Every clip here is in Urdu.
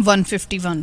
151।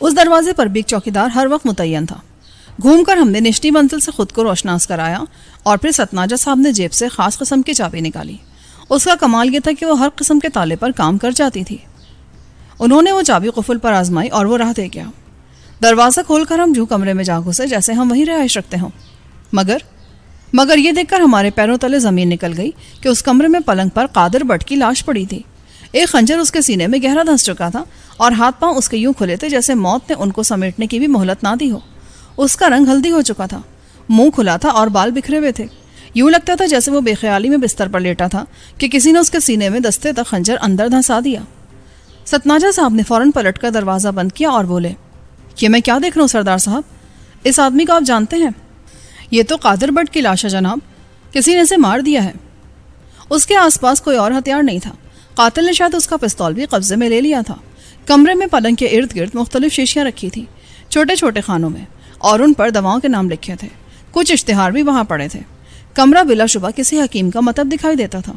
اس دروازے پر بھی ایک چوکیدار ہر وقت متعین تھا۔ گھوم کر ہم نے نشتی منزل سے خود کو روشناس کرایا اور پھر ستناجا صاحب نے جیب سے خاص قسم کی چابی نکالی۔ اس کا کمال یہ تھا کہ وہ ہر قسم کے تالے پر کام کر جاتی تھی۔ انہوں نے وہ چابی قفل پر آزمائی اور وہ راہ دے گیا۔ دروازہ کھول کر ہم جو کمرے میں جا گھسے جیسے ہم وہیں رہائش رکھتے ہوں، مگر یہ دیکھ کر ہمارے پیروں تلے زمین نکل گئی کہ اس کمرے میں پلنگ پر قادر بٹ کی لاش پڑی تھی۔ ایک خنجر اس کے سینے میں گہرا دھنس چکا تھا اور ہاتھ پاؤں اس کے یوں کھلے تھے جیسے موت نے ان کو سمیٹنے کی بھی مہلت نہ دی ہو۔ اس کا رنگ ہلدی ہو چکا تھا، منہ کھلا تھا اور بال بکھرے ہوئے تھے۔ یوں لگتا تھا جیسے وہ بے خیالی میں بستر پر لیٹا تھا کہ کسی نے اس کے سینے میں دستے تک خنجر اندر دھنسا دیا۔ ستناجا صاحب نے فوراً پلٹ کر دروازہ بند کیا اور بولے، یہ میں کیا دیکھ رہا ہوں سردار صاحب؟ اس آدمی کو آپ جانتے ہیں؟ یہ تو قادر بٹ کی لاش ہے جناب، کسی نے اسے مار دیا ہے۔ اس کے آس پاس کوئی اور ہتھیار نہیں تھا۔ قاتل نے شاید اس کا پستول بھی قبضے میں لے لیا تھا۔ کمرے میں پلنگ کے ارد گرد مختلف شیشیاں رکھی تھیں، چھوٹے چھوٹے خانوں میں، اور ان پر دواؤں کے نام لکھے تھے۔ کچھ اشتہار بھی وہاں پڑے تھے۔ کمرہ بلا شبہ کسی حکیم کا مطب دکھائی دیتا تھا۔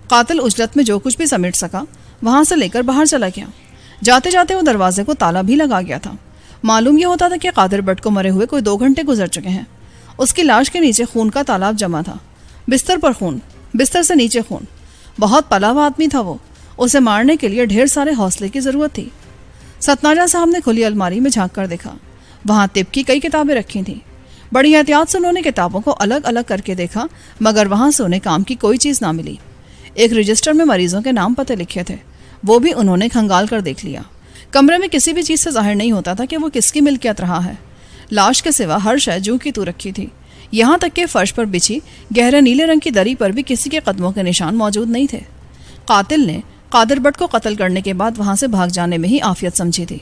قاتل اجلت میں جو کچھ بھی سمیٹ سکا وہاں سے لے کر باہر چلا گیا۔ جاتے جاتے وہ دروازے کو تالا بھی لگا گیا تھا۔ معلوم یہ ہوتا تھا کہ قادر بٹ کو مرے ہوئے کوئی 2 گھنٹے گزر چکے ہیں۔ اس کی لاش کے نیچے خون کا تالاب جمع تھا، بستر پر خون، بستر سے نیچے خون۔ بہت پلا ہوا آدمی تھا وہ، اسے مارنے کے لیے ڈھیر سارے حوصلے کی ضرورت تھی۔ ستناجا صاحب نے کھلی الماری میں جھانک کر دیکھا، وہاں طب کی کئی کتابیں رکھی تھیں۔ بڑی احتیاط سے انہوں نے کتابوں کو الگ الگ کر کے دیکھا، مگر وہاں سے انہیں کام کی کوئی چیز نہ ملی۔ ایک رجسٹر میں مریضوں کے نام پتے لکھے تھے، وہ بھی انہوں نے کھنگال کر دیکھ لیا۔ کمرے میں کسی بھی چیز سے ظاہر نہیں ہوتا تھا کہ وہ کس کی ملکیت رہا ہے۔ لاش کے سوا ہر شے جو کی تو رکھی تھی، یہاں تک کہ فرش پر بچھی گہرے نیلے رنگ کی دری پر بھی کسی کے قدموں کے نشان موجود نہیں تھے۔ قاتل نے قادر بٹ کو قتل کرنے کے بعد وہاں سے بھاگ جانے میں ہی عافیت سمجھی تھی۔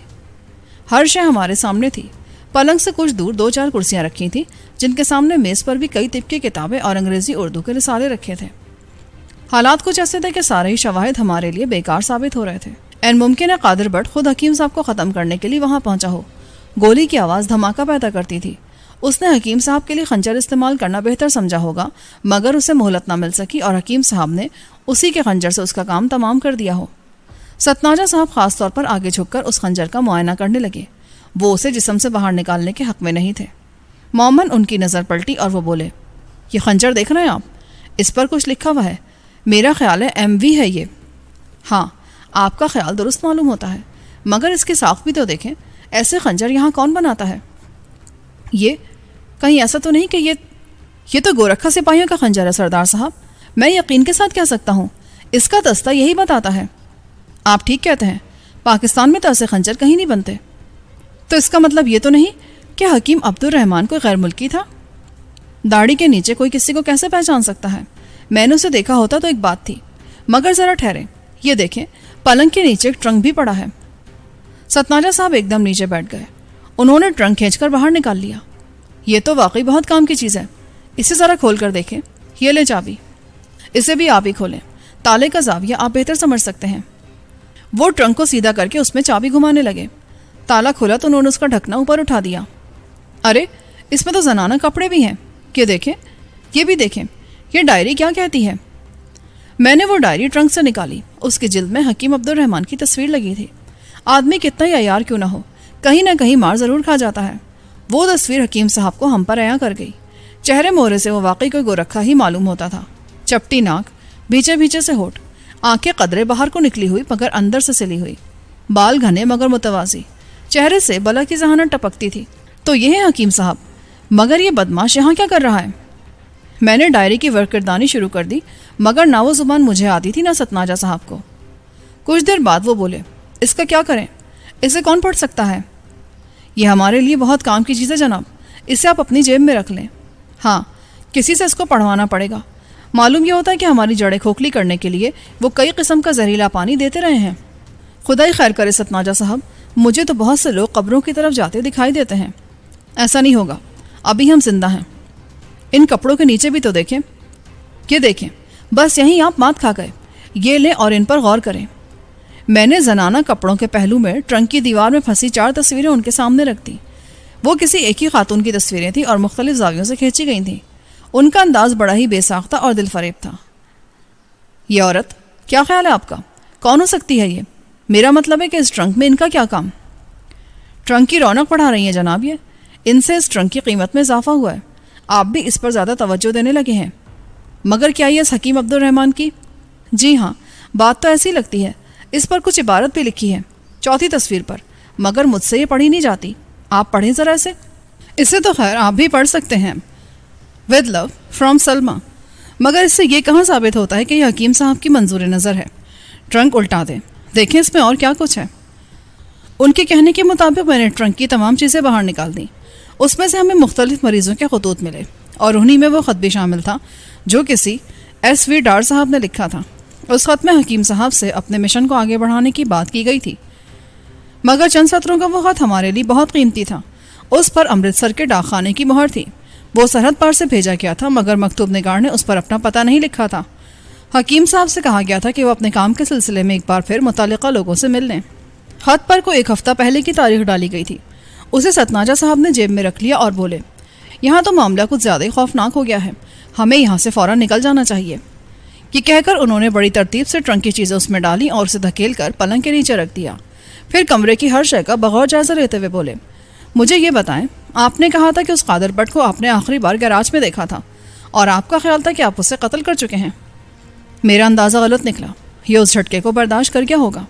ہر شے ہمارے سامنے تھی۔ پلنگ سے کچھ دور 2-4 کرسیاں رکھی تھیں، جن کے سامنے میز پر بھی کئی طب کی کتابیں اور انگریزی اردو کے رسالے رکھے تھے۔ حالات کچھ ایسے تھے کہ سارے ہی شواہد ہمارے لیے بیکار ثابت ہو رہے تھے۔ این ممکن ہے قادر بٹ خود حکیم صاحب کو ختم کرنے کے لیے وہاں پہنچا ہو۔ گولی کی آواز دھماکہ پیدا کرتی تھی۔ اس نے حکیم صاحب کے لیے خنجر استعمال کرنا بہتر سمجھا ہوگا، مگر اسے مہلت نہ مل سکی اور حکیم صاحب نے اسی کے خنجر سے اس کا کام تمام کر دیا ہو۔ ستناجا صاحب خاص طور پر آگے جھک کر اس خنجر کا معائنہ کرنے لگے۔ وہ اسے جسم سے باہر نکالنے کے حق میں نہیں تھے۔ مومن ان کی نظر پلٹی اور وہ بولے، یہ خنجر دیکھ رہے ہیں آپ؟ اس پر کچھ لکھا ہوا ہے، میرا خیال ہے MV ہے یہ۔ ہاں، آپ کا خیال درست معلوم ہوتا ہے، مگر اس کی ساخت بھی تو دیکھیں، ایسے خنجر یہاں کون بناتا ہے؟ یہ کہیں ایسا تو نہیں کہ یہ تو گورکھا سپاہیوں کا خنجر ہے سردار صاحب؟ میں یقین کے ساتھ کہہ سکتا ہوں، اس کا دستہ یہی بتاتا ہے۔ آپ ٹھیک کہتے ہیں، پاکستان میں تو ایسے خنجر کہیں نہیں بنتے۔ تو اس کا مطلب یہ تو نہیں کہ حکیم عبد الرحمن کوئی غیر ملکی تھا؟ داڑھی کے نیچے کوئی کسی کو کیسے پہچان سکتا ہے؟ میں نے اسے دیکھا ہوتا تو ایک بات تھی، مگر ذرا ٹھہرے، یہ دیکھیں، پلنگ کے نیچے ایک ٹرنک بھی پڑا ہے۔ ستناجا صاحب ایک دم نیچے بیٹھ گئے۔ انہوں نے ٹرنک کھینچ کر باہر نکال لیا۔ یہ تو واقعی بہت کام کی چیز ہے، اسے ذرا کھول کر دیکھیں۔ یہ لے چابی، اسے بھی آپ ہی کھولیں، تالے کا زاویہ آپ بہتر سمجھ سکتے ہیں۔ وہ ٹرنک کو سیدھا کر کے اس میں چابی گھمانے لگے۔ تالا کھولا تو انہوں نے اس کا ڈھکنا اوپر اٹھا دیا۔ ارے، اس میں تو زنانہ کپڑے بھی ہیں، یہ دیکھیں، یہ بھی دیکھیں، یہ ڈائری کیا کہتی ہے؟ میں نے وہ ڈائری ٹرنک سے نکالی۔ اس کی جلد میں حکیم عبد الرحمن کی تصویر لگی تھی۔ آدمی کتنا ہی عیار کیوں نہ ہو، کہیں نہ کہیں مار ضرور کھا جاتا ہے۔ وہ تصویر حکیم صاحب کو ہم پر عیاں کر گئی۔ چہرے مہرے سے وہ واقعی کوئی گورکھا ہی معلوم ہوتا تھا۔ چپٹی ناک، بھیچے بھیچے سے ہونٹ، آنکھیں قدرے باہر کو نکلی ہوئی مگر اندر سے سلی ہوئی، بال گھنے مگر متوازی، چہرے سے بلا کی ذہانت ٹپکتی تھی۔ تو یہ ہے حکیم صاحب، مگر یہ بدماش یہاں کیا کر رہا ہے؟ میں نے ڈائری کی ورق گردانی شروع کر دی، مگر نہ وہ زبان مجھے آتی تھی نہ ستناجا صاحب کو۔ کچھ دیر بعد وہ بولے، اس کا کیا کریں؟ اسے کون پڑھ سکتا ہے؟ یہ ہمارے لیے بہت کام کی چیز ہے جناب، اسے آپ اپنی جیب میں رکھ لیں۔ ہاں، کسی سے اس کو پڑھوانا پڑے گا۔ معلوم یہ ہوتا ہے کہ ہماری جڑیں کھوکھلی کرنے کے لیے وہ کئی قسم کا زہریلا پانی دیتے رہے ہیں۔ خدا ہی خیر کرے ستناجا صاحب، مجھے تو بہت سے لوگ قبروں کی طرف جاتے دکھائی دیتے ہیں۔ ایسا نہیں ہوگا، ابھی ہم زندہ ہیں۔ ان کپڑوں کے نیچے بھی تو دیکھیں، یہ دیکھیں، بس یہیں آپ مات کھا گئے۔ یہ لیں اور ان پر غور کریں۔ میں نے زنانہ کپڑوں کے پہلو میں ٹرنک کی دیوار میں پھنسی 4 تصویریں ان کے سامنے رکھ دیں۔ وہ کسی ایک ہی خاتون کی تصویریں تھیں اور مختلف زاویوں سے کھینچی گئی تھیں۔ ان کا انداز بڑا ہی بے ساختہ اور دل فریب تھا۔ یہ عورت، کیا خیال ہے آپ کا؟ کون ہو سکتی ہے یہ؟ میرا مطلب ہے کہ اس ٹرنک میں ان کا کیا کام؟ ٹرنک کی رونق بڑھا رہی ہیں جناب یہ، ان سے اس ٹرنک کی قیمت میں اضافہ ہوا ہے، آپ بھی اس پر زیادہ توجہ دینے لگے ہیں۔ مگر کیا یہ اس حکیم عبد الرحمن کی؟ جی ہاں، بات تو ایسی لگتی ہے، اس پر کچھ عبارت بھی لکھی ہے، چوتھی تصویر پر، مگر مجھ سے یہ پڑھی نہیں جاتی، آپ پڑھیں ذرا اسے تو خیر آپ بھی پڑھ سکتے ہیں، ود لو فرام سلما۔ مگر اس سے یہ کہاں ثابت ہوتا ہے کہ یہ حکیم صاحب کی منظور نظر ہے؟ ٹرنک الٹا دیں، دیکھیں اس میں اور کیا کچھ ہے۔ ان کے کہنے کے مطابق میں نے ٹرنک کی تمام چیزیں باہر نکال دیں، اس میں سے ہمیں مختلف مریضوں کے خطوط ملے اور انہی میں وہ خط بھی شامل تھا جو کسی ایس وی ڈار صاحب نے لکھا تھا۔ اس خط میں حکیم صاحب سے اپنے مشن کو آگے بڑھانے کی بات کی گئی تھی، مگر چند سطروں کا وہ خط ہمارے لیے بہت قیمتی تھا۔ اس پر امرتسر کے ڈاک خانے کی مہر تھی، وہ سرحد پار سے بھیجا گیا تھا، مگر مکتوب نگار نے اس پر اپنا پتہ نہیں لکھا تھا۔ حکیم صاحب سے کہا گیا تھا کہ وہ اپنے کام کے سلسلے میں ایک بار پھر متعلقہ لوگوں سے مل لیں۔ خط پر کوئی 1 ہفتہ پہلے کی تاریخ ڈالی گئی تھی، اسے ستناجا صاحب نے جیب میں رکھ لیا اور بولے، یہاں تو معاملہ کچھ زیادہ ہی خوفناک ہو گیا ہے، ہمیں یہاں سے فوراً نکل جانا چاہیے۔ یہ کہہ کر انہوں نے بڑی ترتیب سے ٹرنک کی چیزیں اس میں ڈالی اور اسے دھکیل کر پلنگ کے نیچے رکھ دیا۔ پھر کمرے کی ہر شے کا بغور جائزہ لیتے ہوئے بولے، مجھے یہ بتائیں، آپ نے کہا تھا کہ اس قادر بٹ کو آپ نے آخری بار گیراج میں دیکھا تھا اور آپ کا خیال تھا کہ آپ اسے قتل کر چکے ہیں۔ میرا اندازہ غلط نکلا، یہ اس جھٹکے کو برداشت کر گیا ہوگا۔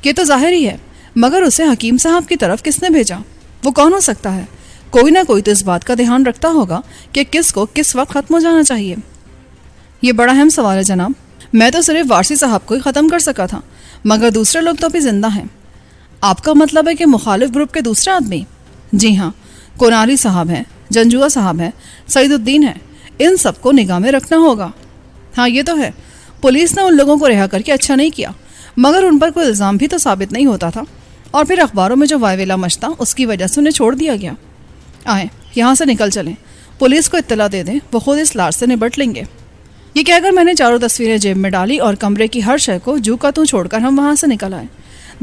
یہ تو ظاہر ہی ہے، مگر اسے حکیم صاحب کی طرف کس نے بھیجا؟ وہ کون ہو سکتا ہے؟ کوئی نہ کوئی تو اس بات کا دھیان رکھتا ہوگا کہ کس کو کس وقت ختم ہو جانا چاہیے۔ یہ بڑا اہم سوال ہے جناب، میں تو صرف وارسی صاحب کو ہی ختم کر سکا تھا، مگر دوسرے لوگ تو ابھی زندہ ہیں۔ آپ کا مطلب ہے کہ مخالف گروپ کے دوسرے آدمی؟ جی ہاں، کوناری صاحب ہیں، جنجوا صاحب ہیں، سعید الدین ہیں، ان سب کو نگاہ میں رکھنا ہوگا۔ ہاں یہ تو ہے، پولیس نے ان لوگوں کو رہا کر کے اچھا نہیں کیا، مگر ان پر کوئی الزام بھی تو ثابت نہیں ہوتا تھا، اور پھر اخباروں میں جو وائویلا مچتا اس کی وجہ سے انہیں چھوڑ دیا گیا۔ آئیں یہاں سے نکل چلیں، پولیس کو اطلاع دے دیں، وہ خود اس لاش سے نبٹ لیں گے۔ یہ کہہ کر میں نے چاروں تصویریں جیب میں ڈالی اور کمرے کی ہر شے کو جو کا توں چھوڑ کر ہم وہاں سے نکل آئے۔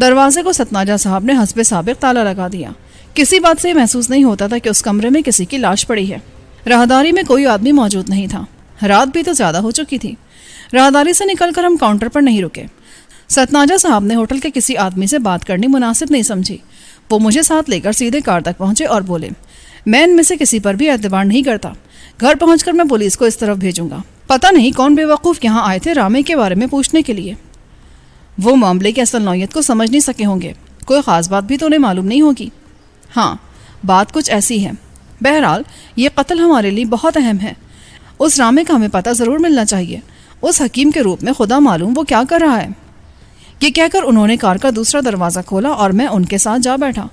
دروازے کو ستناجا صاحب نے حسب سابق تالا لگا دیا۔ کسی بات سے یہ محسوس نہیں ہوتا تھا کہ اس کمرے میں کسی کی لاش پڑی ہے۔ راہداری میں کوئی آدمی موجود نہیں تھا، رات بھی تو زیادہ ہو چکی تھی۔ راہداری سے نکل کر ہم کاؤنٹر پر نہیں رکے۔ ستناجا صاحب نے ہوٹل کے کسی آدمی سے بات کرنی مناسب نہیں سمجھی، وہ مجھے ساتھ لے کر سیدھے کار تک پہنچے اور بولے، میں ان میں سے کسی پر بھی اعتبار نہیں کرتا، گھر پہنچ کر میں پولیس کو اس طرف بھیجوں گا۔ پتہ نہیں کون بے وقوف یہاں آئے تھے رامے کے بارے میں پوچھنے کے لیے، وہ معاملے کی اصل نوعیت کو سمجھ نہیں سکے ہوں گے، کوئی خاص بات بھی تو انہیں معلوم نہیں ہوگی۔ ہاں بات کچھ ایسی ہے، بہرحال یہ قتل ہمارے لیے بہت اہم ہے، اس رامے کا ہمیں پتہ ضرور ملنا چاہیے، اس حکیم کے روپ میں خدا معلوم وہ کیا کر رہا ہے۔ یہ کہہ کر انہوں نے کار کا دوسرا دروازہ کھولا اور میں ان کے ساتھ جا بیٹھا۔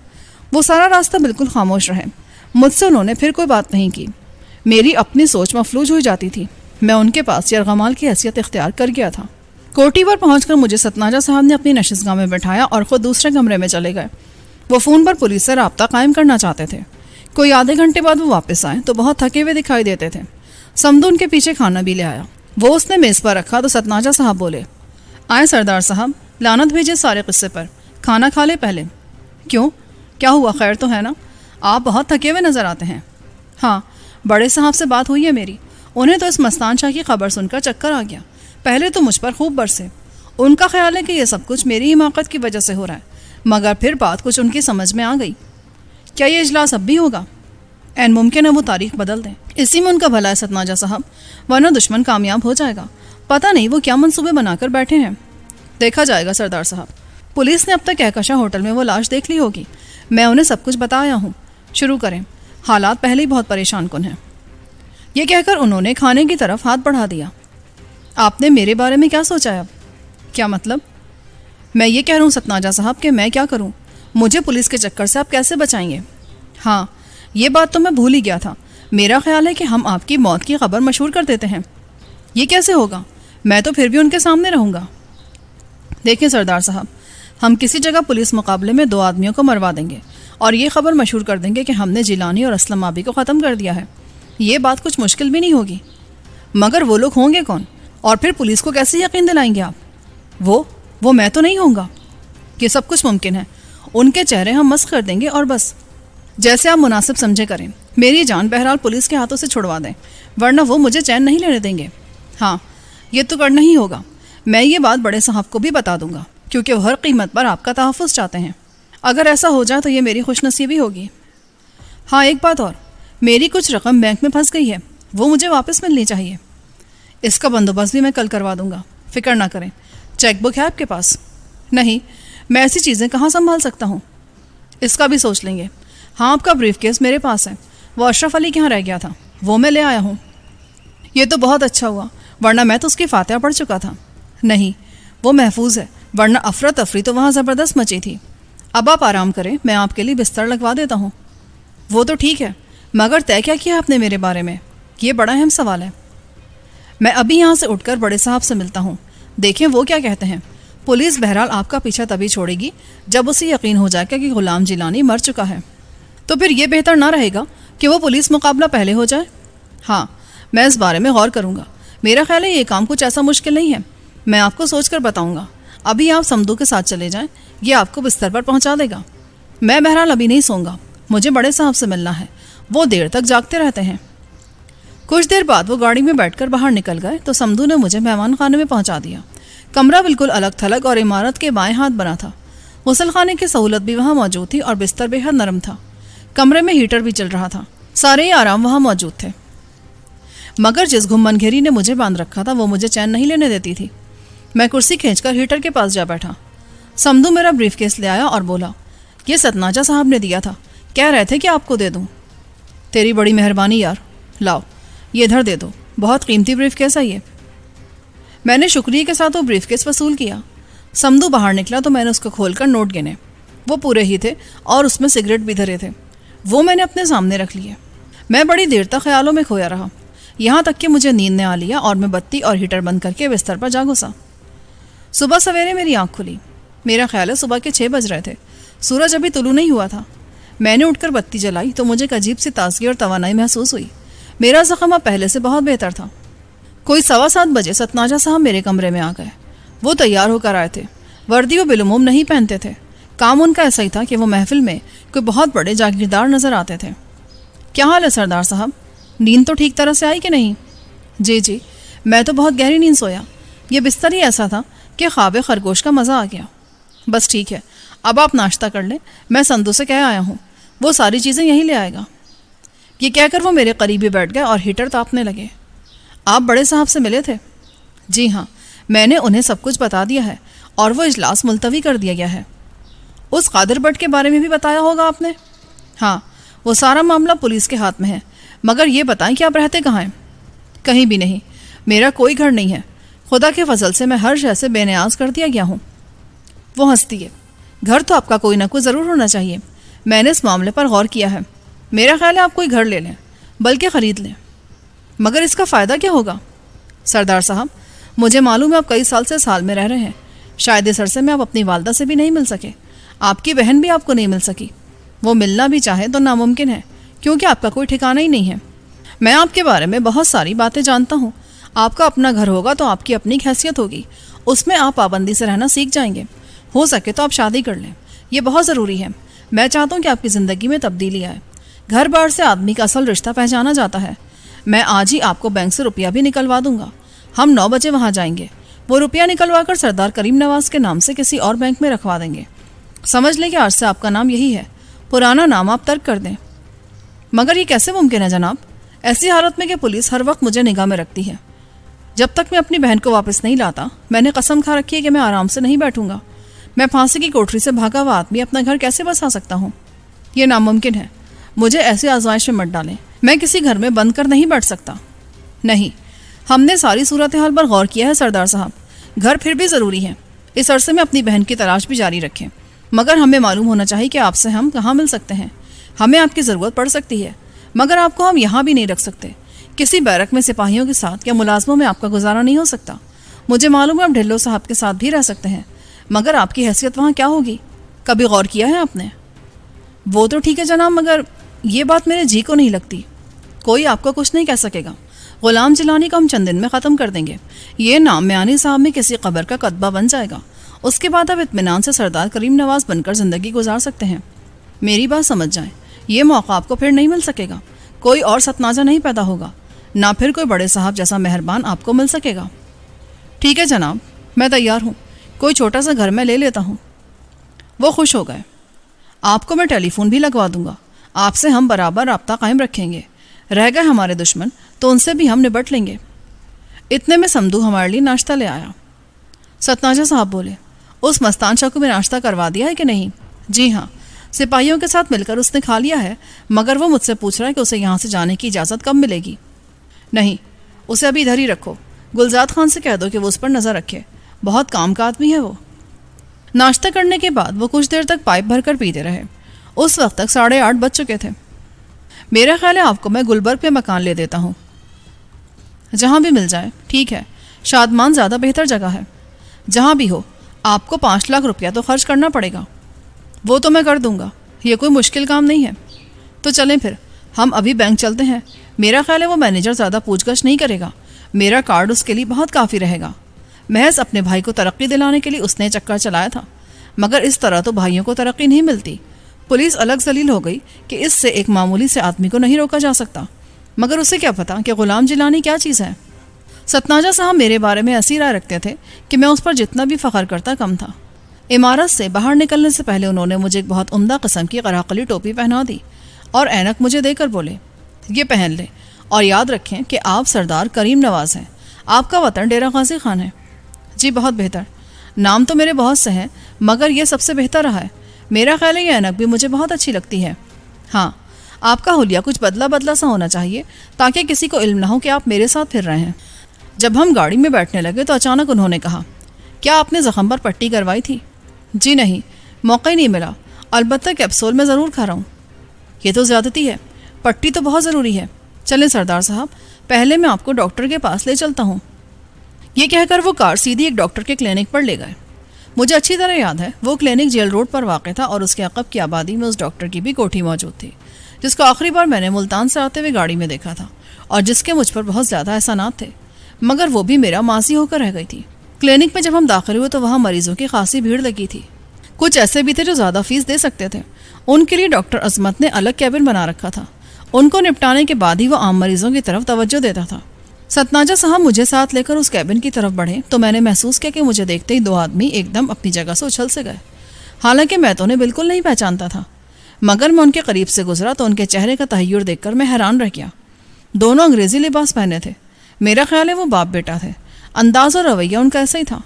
وہ سارا راستہ بالکل خاموش رہے، مجھ سے انہوں نے پھر کوئی بات نہیں کی۔ میری اپنی سوچ مفلوج ہو جاتی تھی، میں ان کے پاس یرغمال کی حیثیت اختیار کر گیا تھا۔ کوٹھی پر پہنچ کر مجھے ستناجا صاحب نے اپنی نشست گاہ میں بٹھایا اور خود دوسرے کمرے میں چلے گئے۔ وہ فون پر پولیس سے رابطہ قائم کرنا چاہتے تھے۔ کوئی آدھے گھنٹے بعد وہ واپس آئے تو بہت تھکے ہوئے دکھائی دیتے تھے۔ سمدو ان کے پیچھے کھانا بھی لے آیا، وہ اس نے میز پر رکھا تو ستناجا صاحب بولے، آئے سردار صاحب، لعنت بھیجے سارے قصے پر، کھانا کھا لے پہلے۔ کیوں، کیا ہوا، خیر تو ہے نا؟ آپ بہت تھکے ہوئے نظر آتے ہیں۔ ہاں، بڑے صاحب سے بات ہوئی ہے میری، انہیں تو اس مستان شاہ کی خبر سن کر چکر آ گیا، پہلے تو مجھ پر خوب برسے۔ ان کا خیال ہے کہ یہ سب کچھ میری حماقت کی وجہ سے ہو رہا ہے، مگر پھر بات کچھ ان کی سمجھ میں آ گئی۔ کیا یہ اجلاس اب بھی ہوگا؟ این ممکن ہے وہ تاریخ بدل دیں، اسی میں ان کا بھلا ہے ستناجا صاحب، ورنہ دشمن کامیاب ہو جائے گا۔ پتہ نہیں وہ کیا منصوبے بنا کر بیٹھے ہیں۔ دیکھا جائے گا سردار صاحب، پولیس نے اب تک کہکشاں ہوٹل میں وہ لاش دیکھ لی ہوگی، میں انہیں سب کچھ بتایا ہوں، شروع کریں، حالات پہلے ہی بہت پریشان کن ہیں۔ یہ کہہ کر انہوں نے کھانے کی طرف ہاتھ بڑھا دیا۔ آپ نے میرے بارے میں کیا سوچا ہے اب؟ کیا مطلب؟ میں یہ کہہ رہا ہوں ستناجا صاحب کہ میں کیا کروں، مجھے پولیس کے چکر سے آپ کیسے بچائیں گے؟ ہاں یہ بات تو میں بھول ہی گیا تھا، میرا خیال ہے کہ ہم آپ کی موت کی خبر مشہور کر دیتے ہیں۔ یہ کیسے ہوگا؟ میں تو پھر بھی ان کے سامنے رہوں گا۔ دیکھیں سردار صاحب، ہم کسی جگہ پولیس مقابلے میں 2 آدمیوں کو مروا دیں گے اور یہ خبر مشہور کر دیں گے کہ ہم نے جیلانی اور اسلم آبی کو ختم کر دیا ہے۔ یہ بات کچھ مشکل بھی نہیں ہوگی، مگر وہ لوگ ہوں گے کون، اور پھر پولیس کو کیسے یقین دلائیں گے آپ؟ وہ میں تو نہیں ہوں گا۔ یہ سب کچھ ممکن ہے، ان کے چہرے ہم مسخ کر دیں گے اور بس، جیسے آپ مناسب سمجھے کریں۔ میری جان بہرحال پولیس کے ہاتھوں سے چھڑوا دیں، ورنہ وہ مجھے چین نہیں لینے دیں گے۔ ہاں یہ تو کرنا ہی ہوگا، میں یہ بات بڑے صاحب کو بھی بتا دوں گا، کیونکہ وہ ہر قیمت پر آپ کا تحفظ چاہتے ہیں۔ اگر ایسا ہو جائے تو یہ میری خوش نصیبی ہوگی۔ ہاں ایک بات اور، میری کچھ رقم بینک میں پھنس گئی ہے، وہ مجھے واپس ملنی چاہیے۔ اس کا بندوبست بھی میں کل کروا دوں گا، فکر نہ کریں۔ چیک بک ہے آپ کے پاس؟ نہیں، میں ایسی چیزیں کہاں سنبھال سکتا ہوں۔ اس کا بھی سوچ لیں گے۔ ہاں آپ کا بریف کیس میرے پاس ہے، وہ اشرف علی کے یہاں رہ گیا تھا، وہ میں لے آیا ہوں۔ یہ تو بہت اچھا ہوا، ورنہ میں تو اس کی فاتحہ پڑھ چکا تھا۔ نہیں، وہ محفوظ ہے، ورنہ افراتفری تو وہاں زبردست مچی تھی۔ اب آپ آرام کریں، میں آپ کے لیے بستر لگوا دیتا ہوں۔ وہ تو ٹھیک ہے، مگر طے کیا کیا آپ نے میرے بارے میں؟ یہ بڑا اہم سوال ہے۔ میں ابھی یہاں سے اٹھ کر بڑے صاحب سے ملتا ہوں، دیکھیں وہ کیا کہتے ہیں۔ پولیس بہرحال آپ کا پیچھا تبھی چھوڑے گی جب اسے یقین ہو جائے گا کہ غلام جیلانی مر چکا ہے۔ تو پھر یہ بہتر نہ رہے گا کہ وہ پولیس مقابلہ پہلے ہو جائے؟ ہاں، میں اس بارے میں غور کروں گا۔ میرا خیال ہے یہ کام کچھ ایسا مشکل نہیں ہے، میں آپ کو سوچ کر بتاؤں گا۔ ابھی آپ سمدو کے ساتھ چلے جائیں، یہ آپ کو بستر پر پہنچا دے گا۔ میں بہرحال ابھی نہیں سوں گا، مجھے بڑے صاحب سے ملنا ہے، وہ دیر تک جاگتے رہتے ہیں۔ کچھ دیر بعد وہ گاڑی میں بیٹھ کر باہر نکل گئے تو سمدو نے مجھے مہمان خانے میں پہنچا دیا۔ کمرہ بالکل الگ تھلگ اور عمارت کے بائیں ہاتھ بنا تھا۔ غسل خانے کی سہولت بھی وہاں موجود تھی اور بستر بے حد نرم تھا۔ کمرے میں ہیٹر بھی چل رہا تھا، سارے ہی آرام وہاں موجود تھے۔ مگر جس گھمن گھیری نے مجھے باندھ رکھا تھا وہ مجھے چین نہیں لینے دیتی تھی۔ میں کرسی کھینچ کر ہیٹر کے پاس جا بیٹھا۔ سمدو میرا بریف کیس لے آیا اور بولا، یہ ستناجا صاحب نے دیا تھا، کہہ رہے تھے کہ آپ کو دے دوں۔ تیری بڑی مہربانی یار، لاؤ یہ ادھر دے دو، بہت قیمتی بریف کیس ہے یہ۔ میں نے شکریہ کے ساتھ وہ بریف کیس وصول کیا۔ سمدو باہر نکلا تو میں نے اس کو کھول کر نوٹ گنے، وہ پورے ہی تھے اور اس میں سگریٹ بھی دھرے تھے، وہ میں نے اپنے سامنے رکھ لیے۔ میں بڑی دیر تک خیالوں میں کھویا رہا، یہاں تک کہ مجھے نیند نے آ لیا اور میں بتی اور ہیٹر بند کر کے بستر پر جا گھسا۔ صبح سویرے میری آنکھ کھلی، میرا خیال ہے صبح کے 6 بج رہے تھے، سورج ابھی طلوع نہیں ہوا تھا۔ میں نے اٹھ کر بتی جلائی تو مجھے ایک عجیب سی تازگی اور توانائی محسوس ہوئی۔ میرا زخم اب پہلے سے بہت بہتر تھا۔ کوئی 7:15 بجے ستناجا صاحب میرے کمرے میں آ گئے۔ وہ تیار ہو کر آئے تھے، وردی وہ بالعموم نہیں پہنتے تھے، کام ان کا ایسا ہی تھا کہ وہ محفل میں کوئی بہت بڑے جاگیردار نظر آتے تھے۔ کیا حال ہے سردار صاحب؟ نیند تو ٹھیک طرح سے آئی کہ نہیں؟ جی، میں تو بہت گہری نیند سویا، یہ بستر ہی ایسا تھا کہ خواب خرگوش کا مزہ آ گیا۔ بس ٹھیک ہے، اب آپ ناشتہ کر لیں، میں سندو سے کہہ آیا ہوں، وہ ساری چیزیں یہیں لے آئے گا۔ یہ کہہ کر وہ میرے قریب ہی بیٹھ گئے اور ہیٹر تاپنے لگے۔ آپ بڑے صاحب سے ملے تھے؟ جی ہاں، میں نے انہیں سب کچھ بتا دیا ہے اور وہ اجلاس ملتوی کر دیا گیا ہے۔ اس قادر بٹ کے بارے میں بھی بتایا ہوگا آپ نے؟ ہاں، وہ سارا معاملہ پولیس کے ہاتھ میں ہے، مگر یہ بتائیں کہ آپ رہتے کہاں ہیں؟ کہیں بھی نہیں، میرا کوئی گھر نہیں ہے، خدا کے فضل سے میں ہر شے سے بے نیاز کر دیا گیا ہوں۔ وہ ہنستی ہے۔ گھر تو آپ کا کوئی نہ کوئی ضرور ہونا چاہیے، میں نے اس معاملے پر غور کیا ہے، میرا خیال ہے آپ کوئی گھر لے لیں، بلکہ خرید لیں۔ مگر اس کا فائدہ کیا ہوگا؟ سردار صاحب، مجھے معلوم ہے آپ کئی سال سے سال میں رہ رہے ہیں، شاید اس عرصے میں آپ اپنی والدہ سے بھی نہیں مل سکے، آپ کی بہن بھی آپ کو نہیں مل سکی، وہ ملنا بھی چاہے تو ناممکن ہے کیونکہ آپ کا کوئی ٹھکانہ ہی نہیں ہے۔ میں آپ کے بارے میں بہت ساری باتیں جانتا ہوں، آپ کا اپنا گھر ہوگا تو آپ کی اپنی حیثیت ہوگی، اس میں آپ پابندی سے رہنا سیکھ جائیں گے، ہو سکے تو آپ شادی کر لیں، یہ بہت ضروری ہے۔ میں چاہتا ہوں کہ آپ کی زندگی میں تبدیلی آئے، گھر بار سے آدمی کا اصل رشتہ پہچانا جاتا ہے۔ میں آج ہی آپ کو بینک سے روپیہ بھی نکلوا دوں گا، ہم 9 بجے وہاں جائیں گے، وہ روپیہ نکلوا کر سردار کریم نواز کے نام سے کسی اور بینک میں رکھوا دیں گے۔ سمجھ لیں کہ آج سے آپ کا نام یہی ہے، پرانا نام آپ ترک کر دیں۔ مگر یہ کیسے ممکن ہے جناب؟ ایسی حالت میں کہ پولیس ہر وقت مجھے نگاہ میں رکھتی ہے، جب تک میں اپنی بہن کو واپس نہیں لاتا میں نے قسم کھا رکھی ہے کہ میں آرام سے نہیں بیٹھوں گا۔ میں پھانسی کی کوٹری سے بھاگا ہوا آدمی اپنا گھر کیسے بسا سکتا ہوں؟ یہ ناممکن ہے، مجھے ایسی آزمائش میں مت ڈالیں، میں کسی گھر میں بند کر نہیں بیٹھ سکتا۔ نہیں، ہم نے ساری صورتحال پر غور کیا ہے سردار صاحب، گھر پھر بھی ضروری ہے، اس عرصے میں اپنی بہن کی تلاش بھی جاری رکھیں، مگر ہمیں معلوم ہونا چاہیے کہ آپ سے ہم کہاں مل سکتے ہیں، ہمیں آپ کی ضرورت پڑ سکتی ہے، مگر آپ کو ہم یہاں بھی نہیں رکھ سکتے، کسی بیرک میں سپاہیوں کے ساتھ یا ملازموں میں آپ کا گزارا نہیں ہو سکتا۔ مجھے معلوم ہے آپ ڈھلو صاحب کے ساتھ بھی رہ سکتے ہیں، مگر آپ کی حیثیت وہاں کیا ہوگی؟ کبھی غور کیا ہے آپ نے؟ وہ تو ٹھیک ہے جناب، مگر یہ بات میرے جی کو نہیں لگتی، کوئی آپ کو کچھ نہیں کہہ سکے گا، غلام جیلانی کو ہم چند دن میں ختم کر دیں گے، یہ نام میانی صاحب میں کسی قبر کا کتبہ بن جائے گا، اس کے بعد آپ اطمینان سے سردار کریم نواز بن کر زندگی گزار سکتے ہیں۔ میری بات سمجھ جائیں، یہ موقع آپ کو پھر نہیں مل سکے گا، کوئی اور ستناجا نہیں پیدا ہوگا، نہ پھر کوئی بڑے صاحب جیسا مہربان آپ کو مل سکے گا۔ ٹھیک ہے جناب، میں تیار ہوں، کوئی چھوٹا سا گھر میں لے لیتا ہوں۔ وہ خوش ہو گئے۔ آپ کو میں ٹیلی فون بھی لگوا دوں گا. آپ سے ہم برابر رابطہ قائم رکھیں گے. رہ گئے ہمارے دشمن تو ان سے بھی ہم نبٹ لیں گے. اتنے میں سمدو ہمارے لیے ناشتہ لے آیا. ستناجا صاحب بولے, اس مستان شاہ کو بھی ناشتہ کروا دیا ہے کہ نہیں؟ جی ہاں, سپاہیوں کے ساتھ مل کر اس نے کھا لیا ہے, مگر وہ مجھ سے پوچھ رہا ہے کہ اسے یہاں سے جانے کی اجازت کب ملے گی. نہیں, اسے ابھی ادھر ہی رکھو. گلزاد خان سے کہہ دو کہ وہ اس پر نظر رکھے, بہت کام کا آدمی ہے وہ. ناشتہ کرنے کے بعد وہ کچھ دیر تک پائپ بھر کر پیتے رہے. اس وقت تک 8:30 بج چکے تھے. میرا خیال ہے آپ کو میں گلبرگ پہ مکان لے دیتا ہوں. جہاں بھی مل جائے ٹھیک ہے, شادمان زیادہ بہتر جگہ ہے. جہاں بھی ہو آپ کو 5 لاکھ روپیہ تو خرچ کرنا پڑے گا. وہ تو میں کر دوں گا, یہ کوئی مشکل کام نہیں ہے. تو چلیں پھر ہم ابھی بینک چلتے ہیں. میرا خیال ہے وہ مینیجر زیادہ پوچھ گچھ نہیں کرے گا. میرا کارڈ اس کے لیے بہت کافی رہے گا. محض اپنے بھائی کو ترقی دلانے کے لیے اس نے چکر چلایا تھا, مگر اس طرح تو بھائیوں کو ترقی نہیں ملتی. پولیس الگ ذلیل ہو گئی کہ اس سے ایک معمولی سے آدمی کو نہیں روکا جا سکتا. مگر اسے کیا پتا کہ غلام جیلانی کیا چیز ہے. ستناجا صاحب میرے بارے میں ایسی رائے رکھتے تھے کہ میں اس پر جتنا بھی فخر کرتا کم تھا. عمارت سے باہر نکلنے سے پہلے انہوں نے مجھے ایک بہت عمدہ قسم کی قراقلی ٹوپی پہنا دی اور اینک مجھے دے کر بولے, یہ پہن لیں اور یاد رکھیں کہ آپ سردار کریم نواز ہیں. آپ کا وطن ڈیرہ غازی خان ہے. جی بہت بہتر. نام تو میرے بہت سے ہیں, مگر یہ سب سے بہتر رہا ہے. میرا خیال ہے یہ اینک بھی مجھے بہت اچھی لگتی ہے. ہاں, آپ کا حلیہ کچھ بدلا بدلا سا ہونا چاہیے تاکہ کسی کو علم نہ ہو کہ آپ میرے ساتھ پھر رہے ہیں. جب ہم گاڑی میں بیٹھنے لگے تو اچانک انہوں نے کہا, کیا آپ نے زخم پر پٹی کروائی تھی؟ جی نہیں, موقع ہی نہیں ملا. البتہ کیپسول میں ضرور کھا رہا ہوں. یہ تو زیادتی ہے, پٹی تو بہت ضروری ہے. چلیں سردار صاحب, پہلے میں آپ کو ڈاکٹر کے پاس لے چلتا ہوں. یہ کہہ کر وہ کار سیدھی ایک ڈاکٹر کے کلینک پر لے گئے. مجھے اچھی طرح یاد ہے وہ کلینک جیل روڈ پر واقع تھا اور اس کے عقب کی آبادی میں اس ڈاکٹر کی بھی کوٹھی موجود تھی, جس کو آخری بار میں نے ملتان سے آتے ہوئے گاڑی میں دیکھا تھا اور جس کے مجھ پر بہت زیادہ احسانات تھے, مگر وہ بھی میرا ماضی ہو کر رہ گئی تھی. کلینک میں جب ہم داخل ہوئے تو وہاں مریضوں کی خاصی بھیڑ لگی تھی. کچھ ایسے بھی تھے جو زیادہ فیس دے سکتے تھے. ان کے لیے ڈاکٹر عظمت نے الگ کیبن بنا رکھا تھا. ان کو نپٹانے کے بعد ہی وہ عام مریضوں کی طرف توجہ دیتا تھا. ستناجا صاحب مجھے ساتھ لے کر اس کیبن کی طرف بڑھے تو میں نے محسوس کیا کہ مجھے دیکھتے ہی 2 آدمی ایک دم اپنی جگہ سے اچھل سے گئے. حالانکہ میں تو انہیں بالکل نہیں پہچانتا تھا, مگر میں ان کے قریب سے گزرا تو ان کے چہرے کا تحیر دیکھ کر میں حیران رہ گیا. دونوں انگریزی لباس پہنے تھے. میرا خیال ہے وہ باپ بیٹا تھے. انداز اور رویہ ان کا ایسا ہی تھا.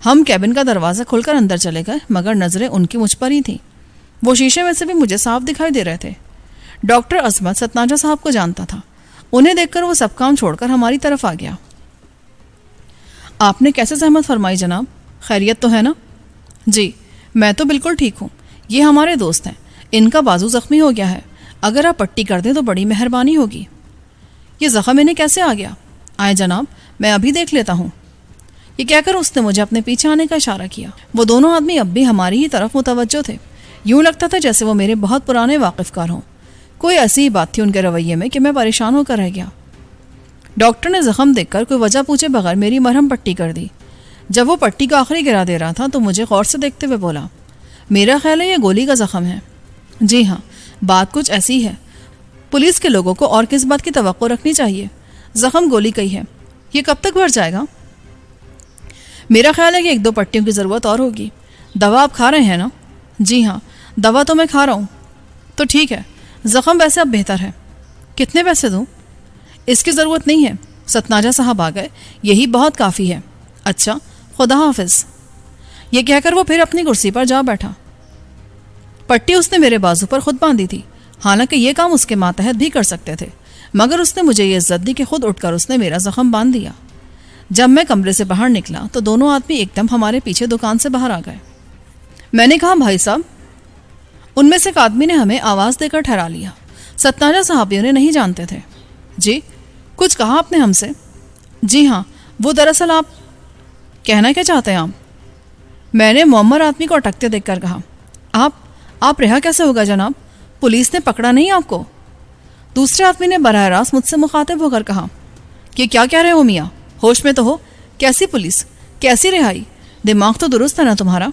ہم کیبن کا دروازہ کھول کر اندر چلے گئے, مگر نظریں ان کی مجھ پر ہی تھیں. وہ شیشے میں سے بھی مجھے صاف دکھائی دے رہے تھے. ڈاکٹر عظمت ستناجا صاحب کو جانتا تھا. انہیں دیکھ کر وہ سب کام چھوڑ کر ہماری طرف آ گیا. آپ نے کیسے زحمت فرمائی جناب؟ خیریت تو ہے نا؟ جی میں تو بالکل ٹھیک ہوں. یہ ہمارے دوست ہیں, ان کا بازو زخمی ہو گیا ہے. اگر آپ پٹی کر دیں تو بڑی مہربانی ہوگی. یہ زخم انہیں کیسے آ گیا؟ آئے جناب, میں ابھی دیکھ لیتا ہوں. یہ کہہ کر اس نے مجھے اپنے پیچھے آنے کا اشارہ کیا. وہ دونوں آدمی اب بھی ہماری ہی طرف متوجہ تھے. یوں لگتا تھا جیسے وہ میرے بہت پرانے واقف کار ہوں. کوئی ایسی ہی بات تھی ان کے رویے میں کہ میں پریشان ہو کر رہ گیا. ڈاکٹر نے زخم دیکھ کر کوئی وجہ پوچھے بغیر میری مرہم پٹی کر دی. جب وہ پٹی کا آخری گرا دے رہا تھا تو مجھے غور سے دیکھتے ہوئے بولا, میرا خیال ہے یہ گولی کا زخم ہے. جی ہاں, بات کچھ ایسی ہے. پولیس کے لوگوں کو اور کس بات کی توقع رکھنی چاہیے؟ زخم گولی کا ہی ہے. یہ کب تک بھر جائے گا؟ میرا خیال ہے کہ 1-2 پٹیوں کی ضرورت اور ہوگی. دوا آپ کھا رہے ہیں نا؟ جی ہاں, دوا تو میں کھا رہا ہوں. تو ٹھیک ہے, زخم ویسے اب بہتر ہے. کتنے پیسے دوں؟ اس کی ضرورت نہیں ہے. ستناجا صاحب آ گئے, یہی بہت کافی ہے. اچھا, خدا حافظ. یہ کہہ کر وہ پھر اپنی کرسی پر جا بیٹھا. پٹی اس نے میرے بازو پر خود باندھی تھی. حالانکہ یہ کام اس کے ماتحت بھی کر سکتے تھے, مگر اس نے مجھے یہ عزت دی کہ خود اٹھ کر اس نے میرا زخم باندھ دیا. جب میں کمرے سے باہر نکلا تو دونوں آدمی ایک دم ہمارے پیچھے دکان سے باہر آ گئے. میں نے کہا, بھائی صاحب. ان میں سے ایک آدمی نے ہمیں آواز دے کر ٹھہرا لیا. ستناجا صاحب انہیں نہیں جانتے تھے. جی, کچھ کہا آپ نے ہم سے؟ جی ہاں, وہ دراصل آپ کہنا کیا چاہتے ہیں آپ؟ میں نے معمر آدمی کو اٹکتے دیکھ کر کہا, آپ رہا کیسے ہوگا جناب؟ پولیس نے پکڑا نہیں آپ کو؟ دوسرے آدمی نے براہ راست مجھ سے مخاطب ہو کر کہا, کہ کیا کہہ رہے ہو میاں؟ ہوش میں تو ہو. کیسی پولیس, کیسی رہائی؟ دماغ تو درست ہے نا تمہارا؟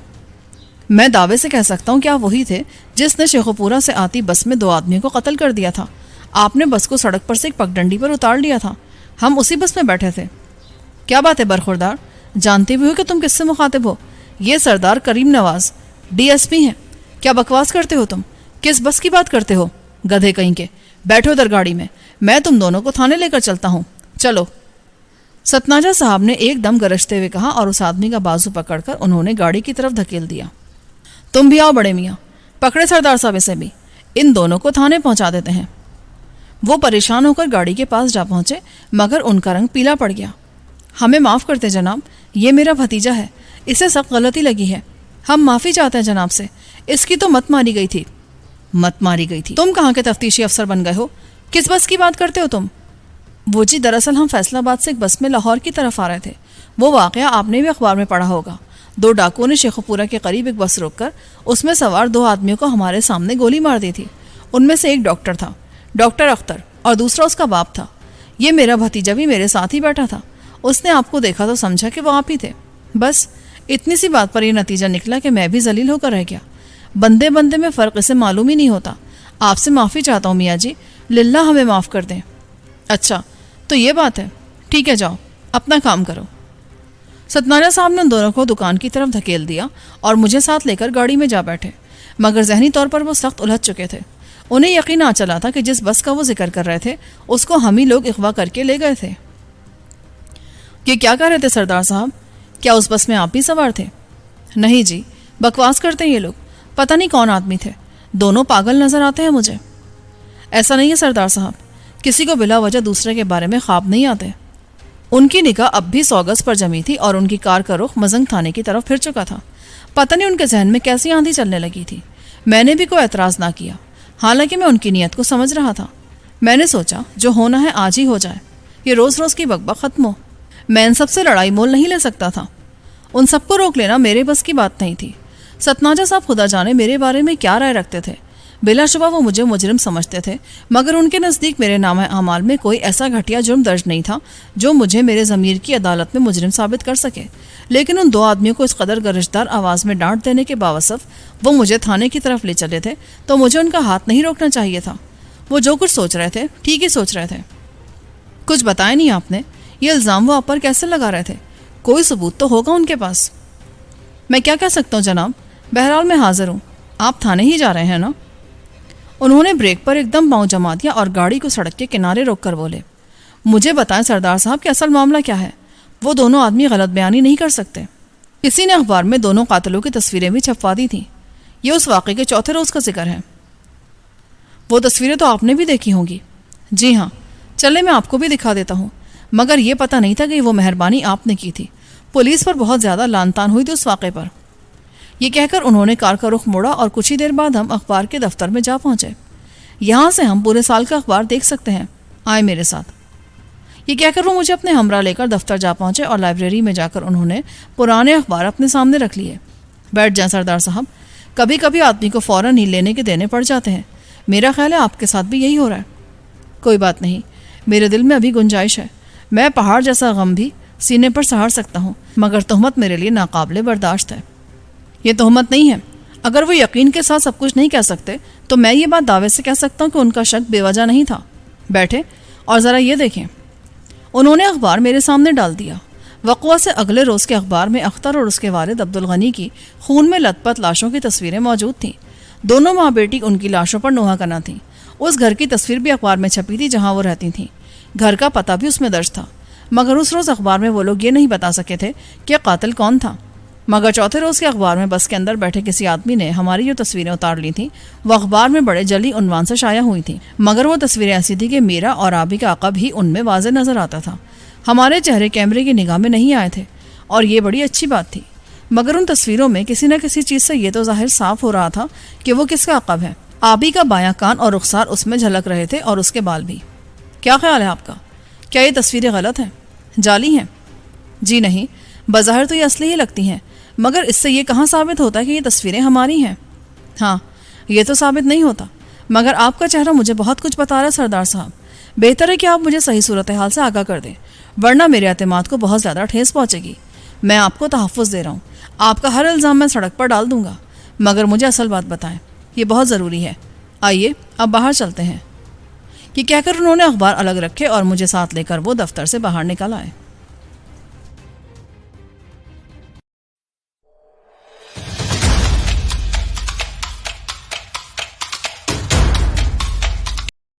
میں دعوے سے کہہ سکتا ہوں کہ آپ وہی تھے جس نے شیخوپورہ سے آتی بس میں 2 آدمیوں کو قتل کر دیا تھا. آپ نے بس کو سڑک پر سے ایک پگڈنڈی پر اتار لیا تھا. ہم اسی بس میں بیٹھے تھے. کیا بات ہے برخوردار, جانتے بھی ہو کہ تم کس سے مخاطب ہو؟ یہ سردار کریم نواز, DSP ہیں. کیا بکواس کرتے ہو تم؟ کس بس کی بات کرتے ہو؟ گدھے کہیں کے! بیٹھو ادھر گاڑی میں تم دونوں کو تھانے لے کر چلتا ہوں، چلو۔ ستناجا صاحب نے ایک دم گرجتے ہوئے کہا اور اس آدمی کا بازو پکڑ کر انہوں نے گاڑی کی طرف دھکیل دیا۔ تم بھی آؤ بڑے میاں، پکڑے سردار صاحب اسے بھی، ان دونوں کو تھانے پہنچا دیتے ہیں۔ وہ پریشان ہو کر گاڑی کے پاس جا پہنچے، مگر ان کا رنگ پیلا پڑ گیا۔ ہمیں معاف کرتے جناب، یہ میرا بھتیجا ہے، اسے سخت غلطی لگی ہے، ہم معافی چاہتے ہیں جناب سے، اس کی تو مت ماری گئی تھی۔ مت ماری گئی تھی؟ تم کہاں کے تفتیشی افسر بن گئے ہو؟ کس بس کی بات کرتے ہو تم؟ وہ جی دراصل ہم فیصل آباد سے ایک بس میں لاہور کی طرف آ رہے تھے۔ وہ واقعہ آپ نے بھی اخبار میں پڑھا ہوگا، 2 ڈاکوؤں نے شیخو پورہ کے قریب ایک بس روک کر اس میں سوار 2 آدمیوں کو ہمارے سامنے گولی مار دی تھی۔ ان میں سے ایک ڈاکٹر تھا، ڈاکٹر اختر، اور دوسرا اس کا باپ تھا۔ یہ میرا بھتیجا بھی میرے ساتھ ہی بیٹھا تھا، اس نے آپ کو دیکھا تو سمجھا کہ وہ آپ ہی تھے۔ بس اتنی سی بات پر یہ نتیجہ نکلا کہ میں بھی ذلیل ہو کر رہ گیا۔ بندے بندے میں فرق اسے معلوم ہی نہیں ہوتا۔ آپ سے معافی چاہتا ہوں میاں جی، للہ ہمیں معاف کر دیں۔ اچھا تو یہ بات ہے، ٹھیک ہے، جاؤ اپنا کام کرو۔ ستناجا صاحب نے ان دونوں کو دکان کی طرف دھکیل دیا اور مجھے ساتھ لے کر گاڑی میں جا بیٹھے، مگر ذہنی طور پر وہ سخت الجھ چکے تھے۔ انہیں یقین آ چلا تھا کہ جس بس کا وہ ذکر کر رہے تھے اس کو ہم ہی لوگ اغوا کر کے لے گئے تھے۔ یہ کیا کہہ رہے تھے سردار صاحب؟ کیا اس بس میں آپ بھی سوار تھے؟ نہیں جی، بکواس کرتے ہیں یہ لوگ، پتہ نہیں کون آدمی تھے، دونوں پاگل نظر آتے ہیں مجھے۔ ایسا نہیں ہے سردار صاحب، کسی کو بلا وجہ دوسرے کے بارے میں خواب نہیں آتے۔ ان کی نگاہ اب بھی 100 گز پر جمی تھی اور ان کی کار کا رخ مزنگ تھانے کی طرف پھر چکا تھا۔ پتہ نہیں ان کے ذہن میں کیسی آندھی چلنے لگی تھی۔ میں نے بھی کوئی اعتراض نہ کیا، حالانکہ میں ان کی نیت کو سمجھ رہا تھا۔ میں نے سوچا جو ہونا ہے آج ہی ہو جائے، یہ روز روز کی بکبک ختم ہو۔ میں ان سب سے لڑائی مول نہیں لے سکتا تھا، ان سب کو روک لینا میرے بس کی بات نہیں تھی۔ ستناجا صاحب خدا جانے میرے بارے میں کیا رائے رکھتے تھے، بلا شبہ وہ مجھے مجرم سمجھتے تھے، مگر ان کے نزدیک میرے نامہ اعمال میں کوئی ایسا گھٹیا جرم درج نہیں تھا جو مجھے میرے ضمیر کی عدالت میں مجرم ثابت کر سکے۔ لیکن ان 2 آدمیوں کو اس قدر گرجدار آواز میں ڈانٹ دینے کے باوصف وہ مجھے تھانے کی طرف لے چلے تھے تو مجھے ان کا ہاتھ نہیں روکنا چاہیے تھا۔ وہ جو کچھ سوچ رہے تھے ٹھیک ہی سوچ رہے تھے۔ کچھ بتایا نہیں آپ نے، یہ الزام وہ آپ پر کیسے لگا رہے تھے؟ کوئی ثبوت تو ہوگا ان کے پاس۔ میں کیا کہہ سکتا ہوں جناب، بہرحال میں حاضر ہوں، آپ تھانے ہی جا رہے ہیں نا؟ انہوں نے بریک پر ایک دم پاؤں جما دیا اور گاڑی کو سڑک کے کنارے روک کر بولے، مجھے بتائیں سردار صاحب کہ اصل معاملہ کیا ہے؟ وہ دونوں آدمی غلط بیانی نہیں کر سکتے۔ کسی نے اخبار میں دونوں قاتلوں کی تصویریں بھی چھپوا دی تھیں، یہ اس واقعے کے 4تھے روز کا ذکر ہے۔ وہ تصویریں تو آپ نے بھی دیکھی ہوں گی؟ جی ہاں، چلے میں آپ کو بھی دکھا دیتا ہوں، مگر یہ پتہ نہیں تھا کہ وہ مہربانی آپ نے کی تھی۔ پولیس پر بہت زیادہ لان تان ہوئی تھی اس واقعے پر۔ یہ کہہ کر انہوں نے کار کا رخ موڑا اور کچھ ہی دیر بعد ہم اخبار کے دفتر میں جا پہنچے۔ یہاں سے ہم پورے سال کا اخبار دیکھ سکتے ہیں، آئے میرے ساتھ۔ یہ کہہ کر وہ مجھے اپنے ہمراہ لے کر دفتر جا پہنچے اور لائبریری میں جا کر انہوں نے پرانے اخبار اپنے سامنے رکھ لیے۔ بیٹھ جائیں سردار صاحب، کبھی کبھی آدمی کو فوراً ہی لینے کے دینے پڑ جاتے ہیں، میرا خیال ہے آپ کے ساتھ بھی یہی ہو رہا ہے۔ کوئی بات نہیں، میرے دل میں ابھی گنجائش ہے، میں پہاڑ جیسا غم بھی سینے پر سہار سکتا ہوں، مگر تہمت میرے لیے ناقابل برداشت ہے۔ یہ تہمت نہیں ہے، اگر وہ یقین کے ساتھ سب کچھ نہیں کہہ سکتے تو میں یہ بات دعوے سے کہہ سکتا ہوں کہ ان کا شک بے وجہ نہیں تھا۔ بیٹھے اور ذرا یہ دیکھیں۔ انہوں نے اخبار میرے سامنے ڈال دیا۔ وقوع سے اگلے روز کے اخبار میں اختر اور اس کے والد عبدالغنی کی خون میں لت پت لاشوں کی تصویریں موجود تھیں۔ دونوں ماں بیٹی ان کی لاشوں پر نوحہ کنا تھیں۔ اس گھر کی تصویر بھی اخبار میں چھپی تھی جہاں وہ رہتی تھیں، گھر کا پتہ بھی اس میں درج تھا، مگر اس روز اخبار میں وہ لوگ یہ نہیں بتا سکے تھے کہ قاتل کون تھا۔ مگر 4تھے روز کے اخبار میں بس کے اندر بیٹھے کسی آدمی نے ہماری جو تصویریں اتار لی تھیں وہ اخبار میں بڑے جلی عنوان سے شائع ہوئی تھیں، مگر وہ تصویریں ایسی تھیں کہ میرا اور آبی کا عقب ہی ان میں واضح نظر آتا تھا۔ ہمارے چہرے کیمرے کی نگاہ میں نہیں آئے تھے اور یہ بڑی اچھی بات تھی، مگر ان تصویروں میں کسی نہ کسی چیز سے یہ تو ظاہر صاف ہو رہا تھا کہ وہ کس کا عقب ہے۔ آبی کا بایاں کان اور رخسار اس میں جھلک رہے تھے اور اس کے بال بھی۔ کیا خیال ہے آپ کا؟ کیا یہ تصویریں غلط ہیں، جعلی ہیں؟ جی نہیں، بظاہر تو یہ اصلی ہی لگتی ہیں، مگر اس سے یہ کہاں ثابت ہوتا ہے کہ یہ تصویریں ہماری ہیں؟ ہاں، یہ تو ثابت نہیں ہوتا، مگر آپ کا چہرہ مجھے بہت کچھ بتا رہا ہے سردار صاحب۔ بہتر ہے کہ آپ مجھے صحیح صورتحال سے آگاہ کر دیں، ورنہ میرے اعتماد کو بہت زیادہ ٹھیس پہنچے گی۔ میں آپ کو تحفظ دے رہا ہوں، آپ کا ہر الزام میں سڑک پر ڈال دوں گا، مگر مجھے اصل بات بتائیں، یہ بہت ضروری ہے۔ آئیے اب باہر چلتے ہیں۔ یہ کہہ کر انہوں نے اخبار الگ رکھے اور مجھے ساتھ لے کر وہ دفتر سے باہر نکل آئے۔